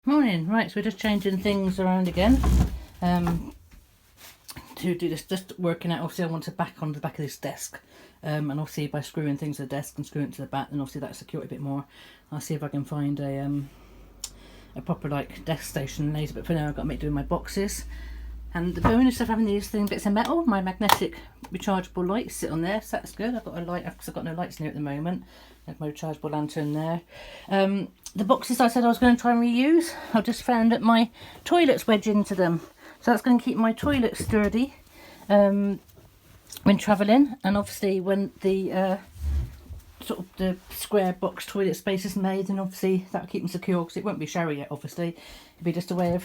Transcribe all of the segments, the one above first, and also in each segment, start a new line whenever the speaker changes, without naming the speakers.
Morning. Right, so we're just changing things around again. To do this, just working out. Obviously, I want to back on the back of this desk, and obviously by screwing things to the desk and screwing it to the back, then obviously that'll secure it a bit more. I'll see if I can find a proper like desk station later. But for now, I've got to make doing my boxes. And the bonus of having these bits of metal, my magnetic rechargeable lights sit on there, so that's good. I've got a light because I've got no lights near at the moment. There's my rechargeable lantern there. The boxes I said I was going to try and reuse, I've just found that my toilets wedge into them. So that's going to keep my toilet sturdy when travelling. And obviously when the sort of the square box toilet space is made, and obviously that'll keep them secure because it won't be a shower yet, obviously. It'll be just a way of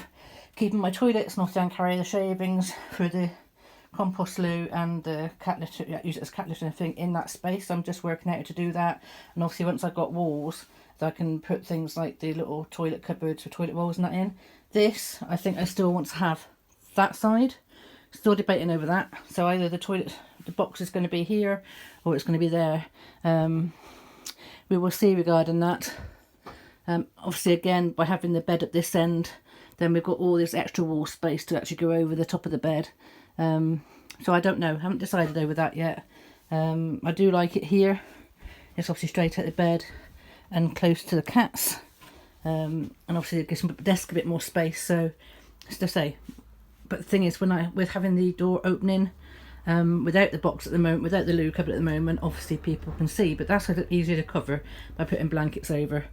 keeping my toilets and obviously I can carry the shavings for the compost loo and the cat litter, use it as cat litter and everything in that space. I'm just working out how to do that. And obviously once I've got walls, I can put things like the little toilet cupboards for toilet rolls and that in. This, I think I still want to have that side. Still debating over that. So either the box is going to be here or it's going to be there. We will see regarding that. Obviously again, by having the bed at this end, then we've got all this extra wall space to actually go over the top of the bed. So I don't know, haven't decided over that yet. I do like it here. It's obviously straight at the bed and close to the cats. And obviously it gives the desk a bit more space, so as to say. But the thing is, with having the door opening, without the box at the moment, without the loo cupboard at the moment, obviously people can see, but that's a little easier to cover by putting blankets over.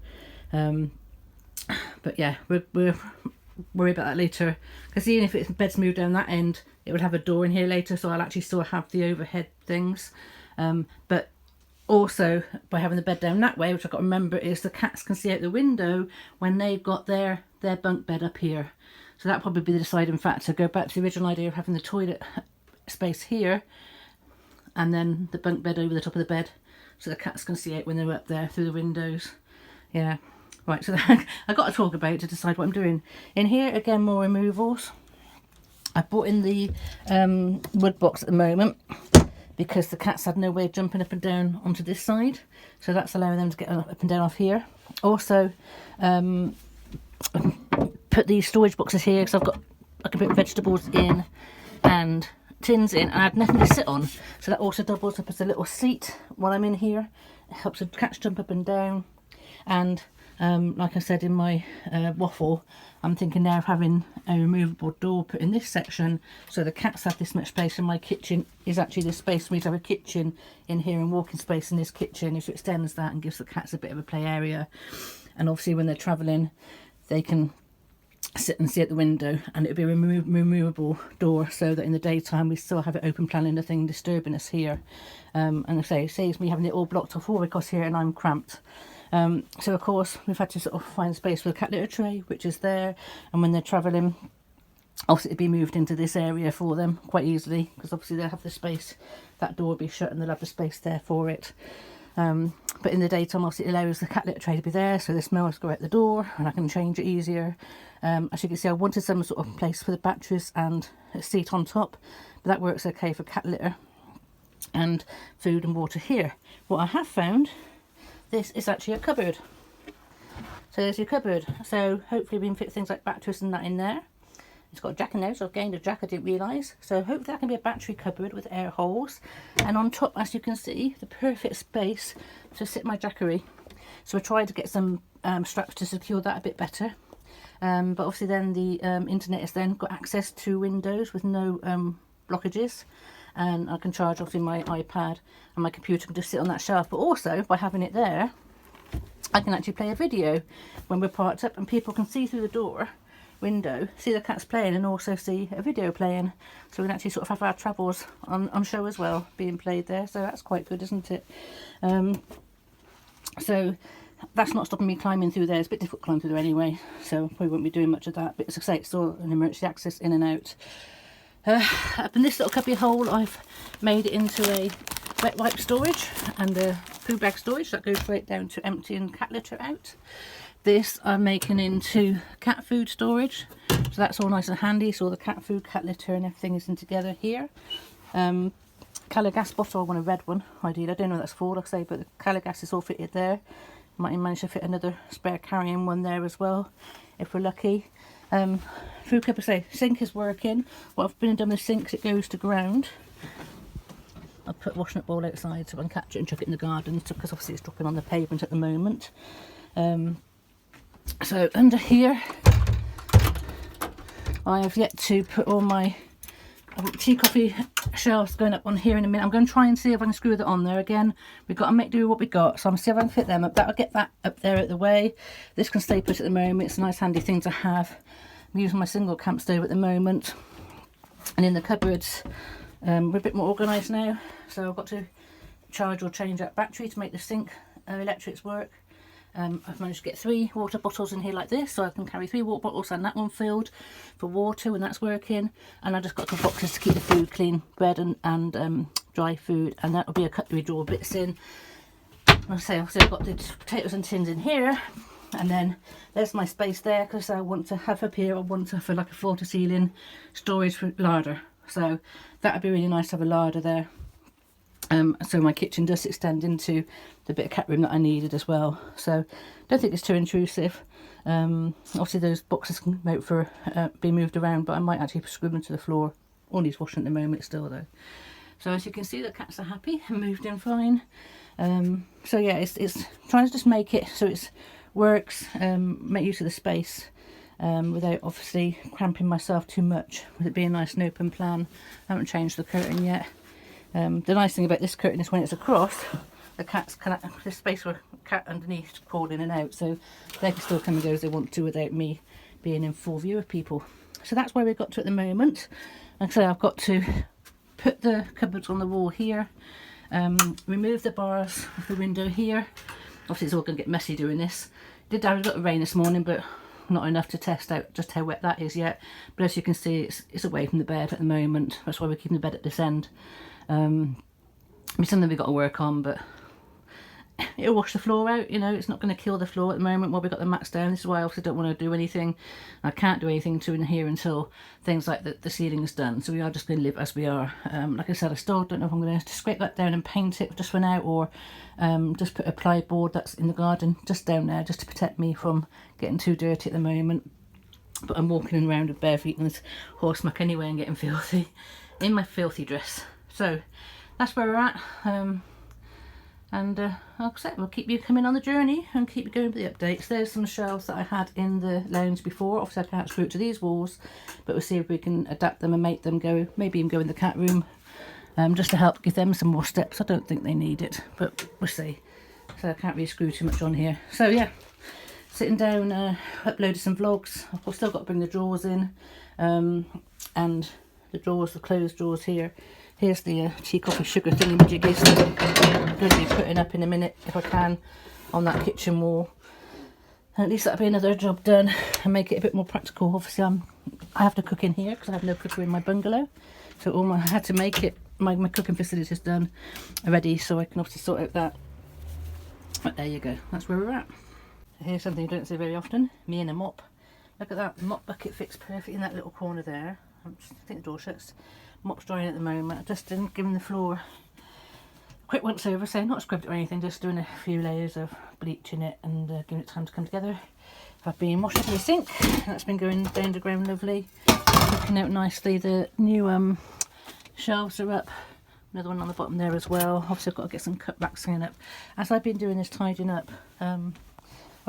But yeah, we'll worry about that later, because even if it's bed's moved down that end, it would have a door in here later, so I'll actually still have the overhead things. But also by having the bed down that way, which I've got to remember, is the cats can see out the window when they've got their bunk bed up here. So that'll probably be the deciding factor. Go back to the original idea of having the toilet space here and then the bunk bed over the top of the bed, so the cats can see it when they're up there through the windows. Yeah, right, so I've got to talk about it to decide what I'm doing. In here, again, more removals. I brought in the wood box at the moment because the cats had no way of jumping up and down onto this side, so that's allowing them to get up and down off here. Also, put these storage boxes here because I've got, I can put vegetables in and tins in, and I had nothing to sit on, so that also doubles up as a little seat while I'm in here. It helps the cats jump up and down. And like I said in my waffle, I'm thinking now of having a removable door put in this section, so the cats have this much space, and my kitchen is actually this space for me to have a kitchen in here and walking space in this kitchen, if it extends that and gives the cats a bit of a play area. And obviously when they're travelling, they can sit and see at the window, and it'll be a removable door, so that in the daytime we still have it open plan and nothing disturbing us here. And I say, it saves me having it all blocked off all across here, and I'm cramped. So of course we've had to sort of find space for the cat litter tray, which is there, and when they're travelling, obviously it'll be moved into this area for them quite easily, because obviously they'll have the space, that door will be shut and they'll have the space there for it. But in the daytime, obviously it allows the cat litter tray to be there, so the smells go out the door and I can change it easier. As you can see, I wanted some sort of place for the batteries and a seat on top, but that works okay for cat litter and food and water here. What I have found, this is actually a cupboard. So there's your cupboard. So hopefully we can fit things like batteries and that in there. It's got a jack in there, so I've gained a jack, I didn't realise. So hopefully that can be a battery cupboard with air holes. And on top, as you can see, the perfect space to sit my jackery. So I tried to get some straps to secure that a bit better. But obviously then the internet has then got access to Windows with no blockages. And I can charge obviously my iPad, and my computer can just sit on that shelf. But also, by having it there, I can actually play a video when we're parked up, and people can see through the door window, see the cats playing, and also see a video playing, so we can actually sort of have our travels on show as well being played there. So that's quite good, isn't it? So that's not stopping me climbing through there. It's a bit difficult to climb through there anyway, so probably won't be doing much of that, but as I say, it's still an emergency access in and out. Up in this little cubby hole, I've made it into a wet wipe storage and a poo bag storage that goes straight down to emptying cat litter out. This I'm making into cat food storage, so that's all nice and handy. So all the cat food, cat litter and everything is in together here. Colour gas bottle, I want a red one ideally. I don't know what that's for, like I say, but the colour gas is all fitted there. Might manage to fit another spare carrying one there as well, if we're lucky. Food cupboard, say, sink is working. What I've been done with the sink is it goes to ground. I'll put washing up bowl outside so I can catch it and chuck it in the garden, because obviously it's dropping on the pavement at the moment. So under here, I have yet to put all my tea coffee shelves going up on here in a minute. I'm going to try and see if I can screw that on there again. We've got to make do with what we got, so I'm going to see if I can fit them up. That'll get that up there at the way. This can stay put at the moment. It's a nice handy thing to have. I'm using my single camp stove at the moment, and in the cupboards we're a bit more organised now, so I've got to charge or change that battery to make the sink electrics work. I've managed to get 3 water bottles in here like this, so I can carry 3 water bottles and that one filled for water when that's working. And I just got 2 boxes to keep the food clean, bread and dry food, and that will be a cutlery drawer bits in. I'll say, obviously I've got the potatoes and tins in here, and then there's my space there, because I want to have up here, I want to have like a floor to ceiling storage for larder. So that would be really nice to have a larder there. So my kitchen does extend into the bit of cat room that I needed as well. So don't think it's too intrusive. Obviously those boxes can come out for be moved around, but I might actually screw them to the floor. All needs washing at the moment still though. So as you can see, the cats are happy and moved in fine. So yeah, it's trying to just make it so it works, make use of the space. Without obviously cramping myself too much, with it being nice and open plan. I haven't changed the curtain yet. The nice thing about this curtain is when it's across, the cats can, there's space for a cat underneath to crawl in and out, so they can still come and go as they want to without me being in full view of people. So that's where we've got to at the moment. Like I say, I've got to put the cupboards on the wall here, remove the bars of the window here. Obviously it's all going to get messy doing this. Did have a little rain this morning, but not enough to test out just how wet that is yet. But as you can see, it's away from the bed at the moment. That's why we're keeping the bed at this end. It's something we've got to work on, but it'll wash the floor out, you know. It's not going to kill the floor at the moment while we've got the mats down. This is why I also don't want to do anything. I can't do anything to in here until things like the ceiling is done. So we are just going to live as we are. Like I said, I still don't know if I'm going to scrape that down and paint it just for now, or just put a ply board that's in the garden just down there, just to protect me from getting too dirty at the moment. But I'm walking around with bare feet and this horse muck anyway and getting filthy in my filthy dress. So that's where we're at. And like I said, we'll keep you coming on the journey and keep you going with the updates. There's some shelves that I had in the lounge before. Obviously I can't screw it to these walls, but we'll see if we can adapt them and make them go, maybe even go in the cat room, just to help give them some more steps. I don't think they need it, but we'll see. So I can't really screw too much on here. So yeah, sitting down, uploaded some vlogs. I've still got to bring the drawers in, and the drawers, the closed drawers here. Here's the tea, coffee, sugar thingy-majiggies I'm going to be putting up in a minute, if I can, on that kitchen wall. And at least that'll be another job done and make it a bit more practical. Obviously I have to cook in here because I have no cooker in my bungalow. So I had to make it, my cooking facilities done already, so I can obviously sort out that. But there you go, that's where we're at. Here's something you don't see very often, me and a mop. Look at that, the mop bucket fits perfectly in that little corner there. I think the door shuts. Mop's drying at the moment. I just didn't give the floor a quick once over, so not scrubbed it or anything, just doing a few layers of bleach in it and giving it time to come together. I've been washing the sink, that's been going down the ground lovely, looking out nicely. The new shelves are up, another one on the bottom there as well. Obviously I've got to get some cut racks hanging up. As I've been doing this tidying up, when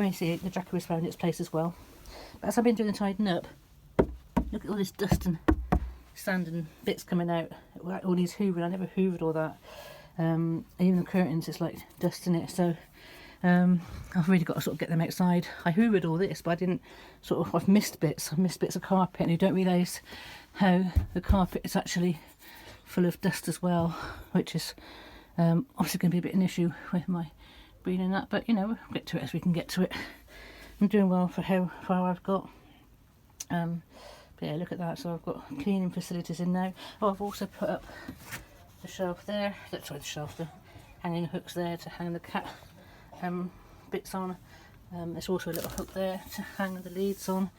you see it, the jackery's found its place as well. But as I've been doing the tidying up, look at all this dust and sand and bits coming out. All these hoovering, I never hoovered all that. Even the curtains, it's like dust in it, so I've really got to sort of get them outside. I hoovered all this, but I didn't I've missed bits. I've missed bits of carpet, and you don't realise how the carpet is actually full of dust as well, which is obviously going to be a bit of an issue with my breeding and that, but you know, we'll get to it as we can get to it. I'm doing well for how far I've got. But yeah, look at that. So I've got cleaning facilities in now. Oh, I've also put up the shelf there. Sorry, the shelf, the hanging hooks there to hang the cat bits on. There's also a little hook there to hang the leads on.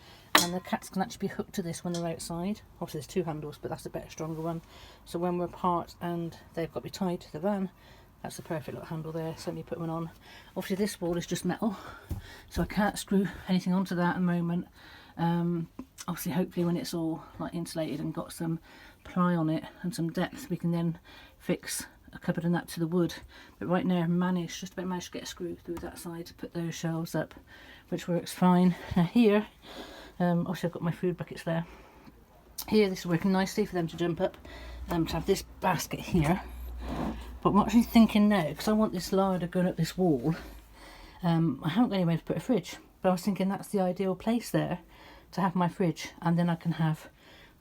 And the cats can actually be hooked to this when they're outside. Obviously there's 2 handles, but that's a better, stronger one. So when we're apart and they've got to be tied to the van, That's the perfect little handle there, so let me put one on. Obviously this wall is just metal, so I can't screw anything onto that at the moment. Obviously hopefully when it's all like insulated and got some ply on it and some depth, we can then fix a cupboard and that to the wood. But right now I just about managed to get a screw through that side to put those shelves up, which works fine. Now here, obviously I've got my food buckets there. Here this is working nicely for them to jump up, to have this basket here. But I'm actually thinking now, because I want this larder going up this wall, I haven't got anywhere to put a fridge, but I was thinking that's the ideal place there to have my fridge, and then I can have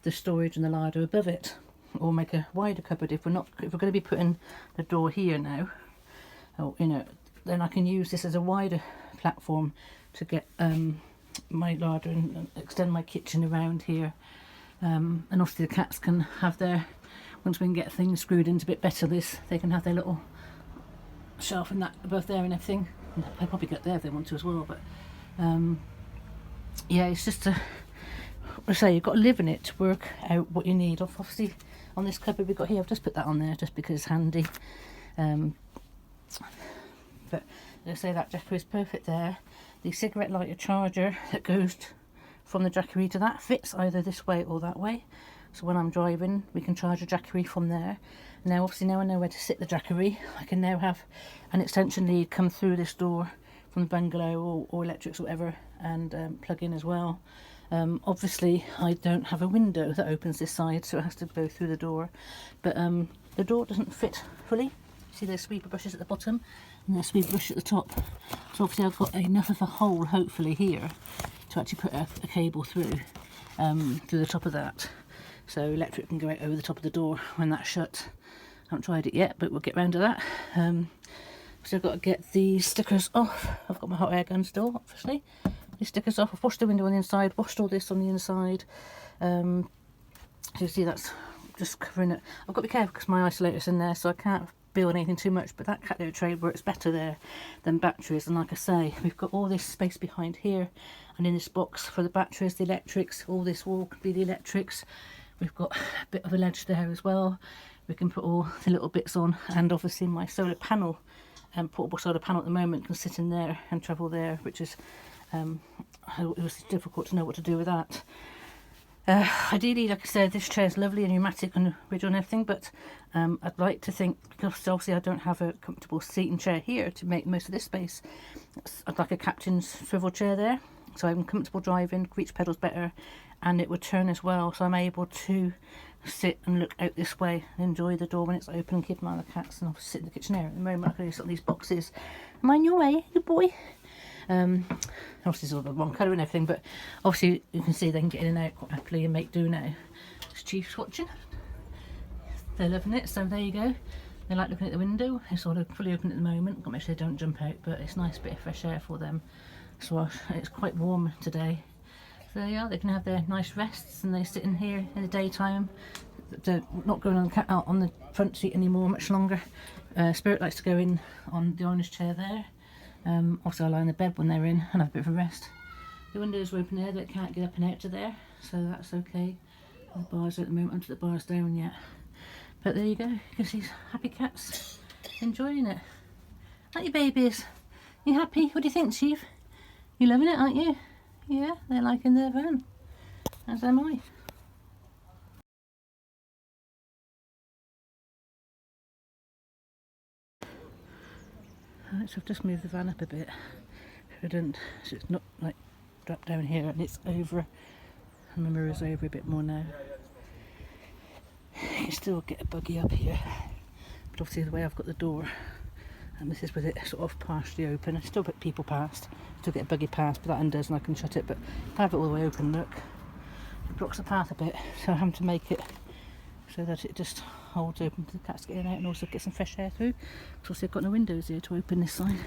the storage and the larder above it, or make a wider cupboard if we're going to be putting the door here now, or you know, then I can use this as a wider platform to get my larder and extend my kitchen around here, and obviously the cats can have their, once we can get things screwed into a bit better, they can have their little shelf and that above there and everything. They'll probably get there if they want to as well, but yeah, it's just I say, you've got to live in it to work out what you need. Obviously on this cupboard we've got here, I've just put that on there just because it's handy, but as I say, that jackery is perfect there. The cigarette lighter charger that goes from the jackery to that fits either this way or that way, so when I'm driving we can charge a jackery from there. Now obviously now I know where to sit the jackery, I can now have an extension lead come through this door from the bungalow or electrics or whatever, and plug in as well. Obviously I don't have a window that opens this side, so it has to go through the door, but the door doesn't fit fully. See those sweeper brushes at the bottom and the sweeper brush at the top, so obviously I've got enough of a hole hopefully here to actually put a cable through the top of that, so electric can go out over the top of the door when that's shut. I haven't tried it yet, but we'll get round to that. So I've got to get these stickers off. I've got my hot air gun still, obviously. These stickers off. I've washed the window on the inside, washed all this on the inside. So you see that's just covering it. I've got to be careful because my isolator's in there, so I can't build anything too much, but that cat litter tray works better there than batteries. And like I say, we've got all this space behind here, and in this box for the batteries, the electrics, all this wall could be the electrics. We've got a bit of a ledge there as well. We can put all the little bits on, and obviously my solar panel, portable solar panel at the moment, can sit in there and travel there, which is it was difficult to know what to do with that. Ideally, like I said, this chair is lovely and pneumatic and original and everything, but I'd like to think, because obviously I don't have a comfortable seat and chair here to make most of this space, I'd like a captain's swivel chair there, so I'm comfortable driving, reach pedals better, and it would turn as well, so I'm able to sit and look out this way and enjoy the door when it's open and keep an eye on the cats, and I'll sit in the kitchen area at the moment. I can use these boxes. Am I in your way, good boy? Obviously it's all the wrong colour and everything, but obviously you can see they can get in and out quite happily and make do now. This Chief's watching. They're loving it, so there you go. They like looking at the window. It's all fully open at the moment. Got to make sure they don't jump out, but it's a nice bit of fresh air for them. So it's quite warm today. So there you are, they can have their nice rests, and they sit in here in the daytime. They're not going out on the front seat anymore much longer. Spirit likes to go in on the orange chair there. Also I lie in the bed when they're in and have a bit of a rest. The windows are open there, they can't get up and out to there, so that's okay. The bars are at the moment, until the bar's down yet. But there you go, you can see happy cats enjoying it. Aren't you, babies? You happy? What do you think, Chief? You loving it, aren't you? Yeah, they're liking their van, as am I. Right, so I've just moved the van up a bit, so it's not like dropped down here, and it's over, and the mirror's over a bit more now. You can still get a buggy up here, but obviously the way I've got the door, and this is with it sort of partially open, I still put people past, still get a buggy past, but that undoes and I can shut it. But if I have it all the way open, look, it blocks the path a bit, so I'm having to make it so that it just holds open for the cats to get in and out, and also get some fresh air through, because obviously I've got no windows here to open this side.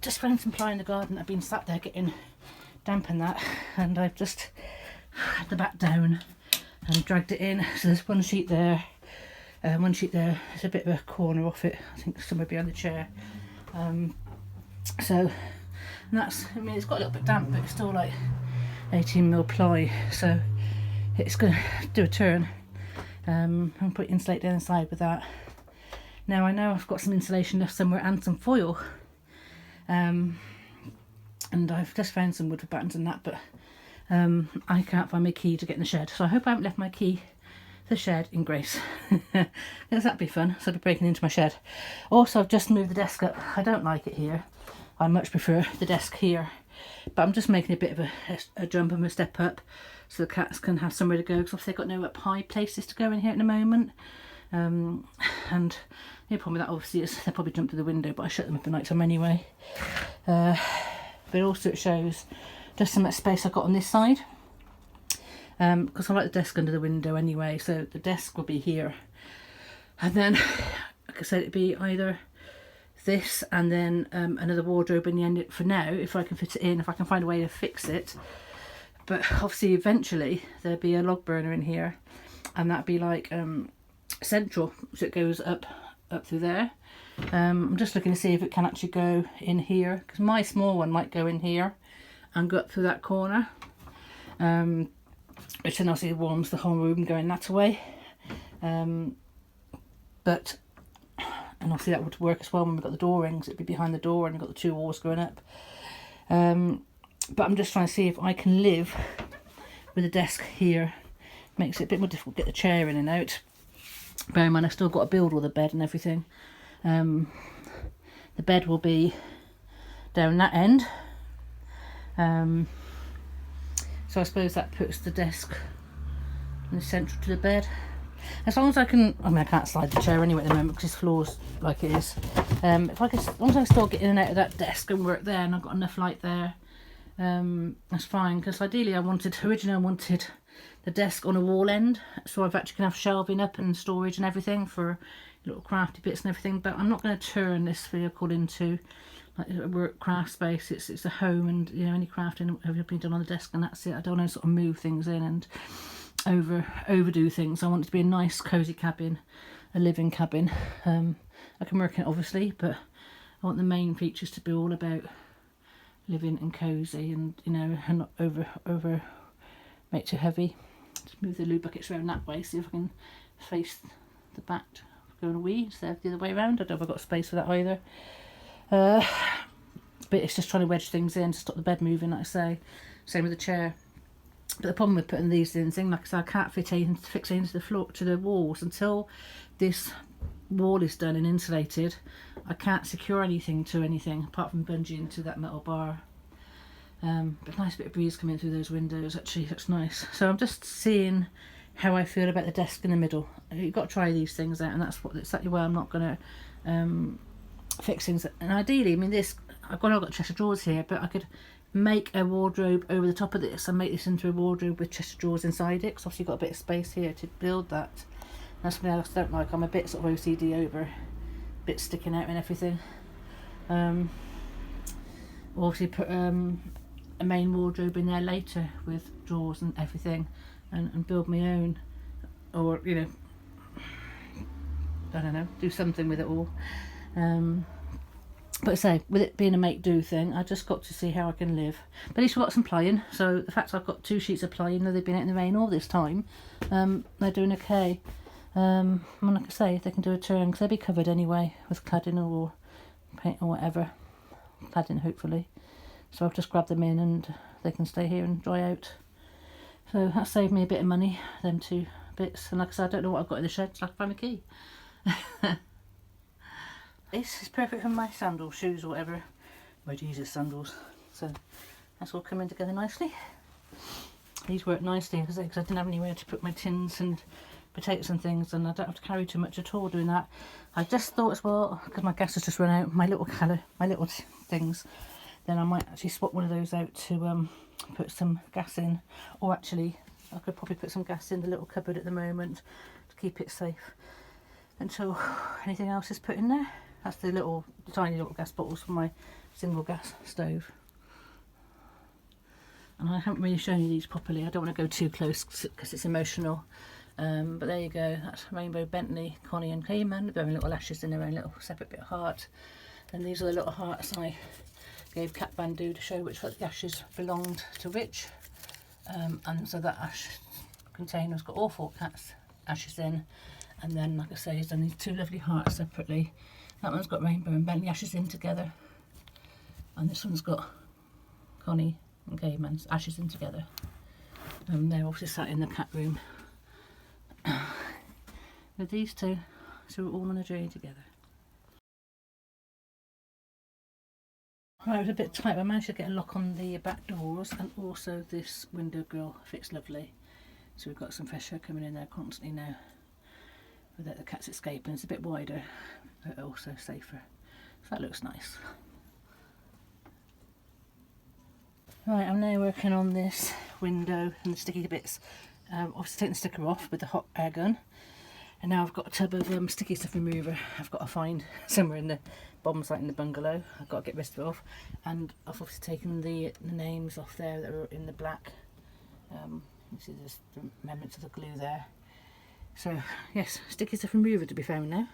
Just found some ply in the garden. I've been sat there getting damp and that, and I've just had the back down and dragged it in. So there's one sheet there, one sheet there. There's a bit of a corner off it, I think somewhere behind the chair. So and that's, I mean, it's got a little bit damp, but it's still like 18mm ply, so it's going to do a turn. I'm putting insulate down the side with that. Now I know I've got some insulation left somewhere and some foil, and I've just found some wood for buttons and that, but I can't find my key to get in the shed, so I hope I haven't left my key to the shed in Grace. Because that'd be fun, so I'll be breaking into my shed. Also, I've just moved the desk up. I don't like it here. I much prefer the desk here, but I'm just making a bit of a jump and a step up so the cats can have somewhere to go, because obviously they've got no up high places to go in here at the moment. And the problem with that obviously is they'll probably jump through the window, but I shut them up at night time anyway. But also it shows just some space I've got on this side, because I like the desk under the window anyway, so the desk will be here, and then like I said, it'd be either this and then another wardrobe in the end for now, if I can fit it in, if I can find a way to fix it. But obviously eventually there'll be a log burner in here, and that'd be like central, so it goes up through there. I'm just looking to see if it can actually go in here, because my small one might go in here and go up through that corner, which then obviously warms the whole room going that way. But and obviously that would work as well when we've got the door rings. It'd be behind the door and you've got the two walls going up. But I'm just trying to see if I can live with the desk here. Makes it a bit more difficult to get the chair in and out. Bear in mind, I've still got to build all the bed and everything. The bed will be down that end. So I suppose that puts the desk in the central to the bed. As long as I can, I mean I can't slide the chair anyway at the moment because this floor's like it is. If I can, as long as I still get in and out of that desk and work there, and I've got enough light there, that's fine. Because ideally originally I wanted the desk on a wall end, so I've actually can have shelving up and storage and everything for little crafty bits and everything. But I'm not going to turn this vehicle into like a work craft space. It's a home, and you know, any crafting have been done on the desk, and that's it. I don't want to sort of move things in and overdo things. I want it to be a nice cozy cabin, a living cabin. I can work in it obviously, but I want the main features to be all about living and cozy, and you know, and not over make it too heavy. Just move the loo buckets around that way, see if I can face the back, go and wee instead of the other way around. I don't know if I've got space for that either. But it's just trying to wedge things in to stop the bed moving, like I say. Same with the chair. But the problem with putting these things in, like I said, I can't fix it into the floor, to the walls. Until this wall is done and insulated, I can't secure anything to anything apart from bungee into that metal bar. But a nice bit of breeze coming through those windows, actually, that's nice. So I'm just seeing how I feel about the desk in the middle. You've got to try these things out, and that's exactly why I'm not going to fix things. And ideally, I mean, I've got chest of drawers here, but I could make a wardrobe over the top of this and make this into a wardrobe with chest of drawers inside it, because obviously you've got a bit of space here to build that. That's something else I don't like. I'm a bit sort of OCD over bits sticking out and everything. Obviously put a main wardrobe in there later with drawers and everything, and build my own, or you know, I don't know, do something with it all. But say, with it being a make do thing, I just got to see how I can live. But at least we've got some plying, so the fact I've got 2 sheets of plying, though they've been out in the rain all this time, they're doing okay. And like I say, they can do a turn, because they'll be covered anyway with cladding or paint or whatever. Cladding, hopefully. So I've just grabbed them in and they can stay here and dry out. So that saved me a bit of money, them 2 bits. And like I said, I don't know what I've got in the shed, so I can find my key. This is perfect for my sandals, shoes or whatever. My Jesus, sandals. So that's all coming together nicely. These work nicely because I didn't have anywhere to put my tins and potatoes and things, and I don't have to carry too much at all doing that. I just thought as well, because my gas has just run out, my little things, then I might actually swap one of those out to put some gas in, or actually I could probably put some gas in the little cupboard at the moment to keep it safe until anything else is put in there. That's the tiny little gas bottles for my single gas stove. And I haven't really shown you these properly. I don't want to go too close because it's emotional. But there you go. That's Rainbow, Bentley, Connie and Cayman. They're having little ashes in their own little separate bit of heart. And these are the little hearts I gave Kathmandu to show which the ashes belonged to which. And so that ash container's got all 4 cats' ashes in. And then, like I say, he's done these two lovely hearts separately. That one's got Rainbow and Bentley ashes in together. And this one's got Connie and Caveman's ashes in together. They're obviously sat in the cat room with these two. So we're all on a journey together. Right, it was a bit tight, but I managed to get a lock on the back doors, and also this window grille fits lovely. So we've got some fresh air coming in there constantly now without the cats escaping. It's a bit wider, but also safer. So that looks nice. Right, I'm now working on this window and the sticky bits. Obviously taking the sticker off with the hot air gun. And now I've got a tub of sticky stuff remover I've got to find somewhere in the bottom site in the bungalow. I've got to get the rest of it off. And I've obviously taken the names off there that are in the black. You see there's the remnants of the glue there. So yes, sticky stuff remover to be found now.